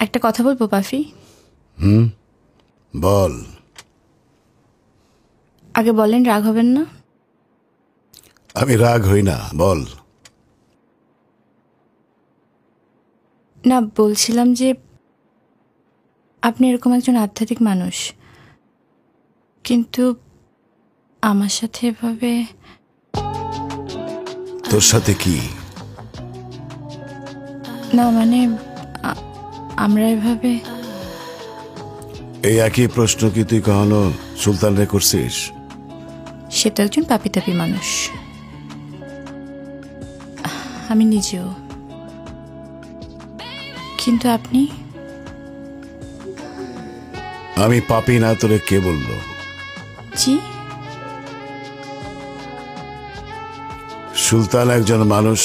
একটা কথা বলবো পাফি? বল। আগে বলেন, রাগ হবেন না? আমি রাগ হই না, বল। না, বলছিলাম যে আপনি এরকম একজন আধ্যাত্মিক মানুষ, কিন্তু আমার সাথে এভাবে। তোর সাথে কি? না মানে আমরা এভাবে। এই একই প্রশ্ন কি তুই কখনো সুলতান রে করছিস? সে তো একজন পাপিতাপি মানুষ, আমি নিজেও। কিন্তু আপনি। আমি পাপি না তোরে কে বললো? জি, সুলতান একজন মানুষ,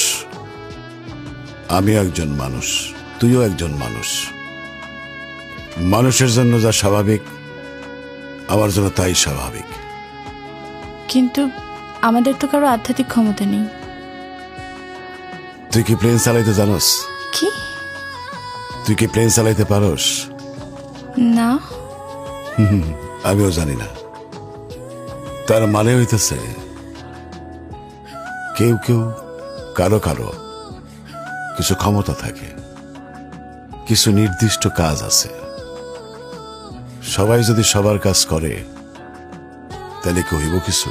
আমিও একজন মানুষ, তুইও একজন মানুষ। মানুষের জন্য যা স্বাভাবিক আমার জন্য তাই স্বাভাবিক। কিন্তু আমাদের তো কারো আধ্যাত্মিক ক্ষমতা নেই। তুই কি প্লেন চালাইতে জানোস? কি? তুই কি প্লেন চালাইতে পারোস? না। আমিও জানি না। তার মানে হইতেছে কেউ কেউ কারো কারো কিছু ক্ষমতা থাকে, কিছু নির্দিষ্ট কাজ আছে। সবাই যদি সবার কাজ করে তাহলে কি হইব কিছু?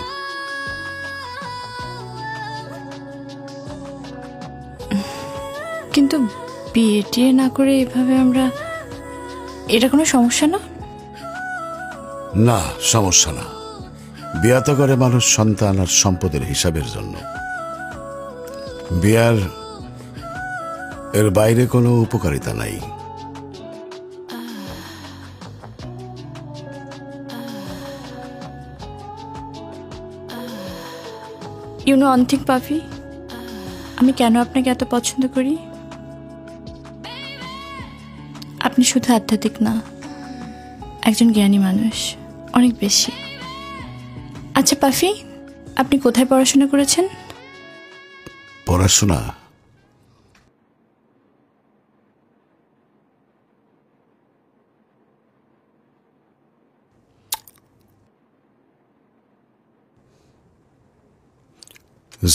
কিন্তু বিয়ে টিয়ে না করে এভাবে আমরা, এটা কোনো সমস্যা না? না, সমস্যা না। বিয়া তো করে মানুষ সন্তান আর সম্পদের হিসাবের জন্য। বিয়ার এর বাইরে কোনো উপকারিতা নাই। ইউ নো ওয়ান থিং পাফি, আমি কেন আপনাকে এত পছন্দ করি? আপনি শুধু আধ্যাত্মিক না, একজন জ্ঞানী মানুষ, অনেক বেশি। আচ্ছা পাফি, আপনি কোথায় পড়াশোনা করেছেন? পড়াশোনা?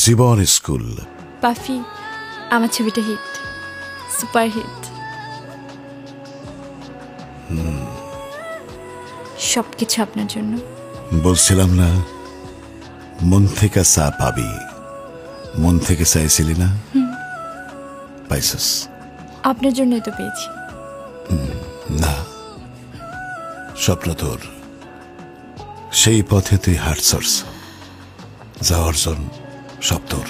জীবন স্কুল। পাফি, আমার ছবিটা হিট, সুপার হিট। সবকিছু আপনার জন্য। বলছিলাম না মন থেকে চা পাবি, মন থেকে চাইছিলি না, পাইছস। আপনার জন্যই তো পেয়েছি। না, স্বপ্ন তোর, সেই পথে তুই হাঁটছস, যা অর্জন সব তোর।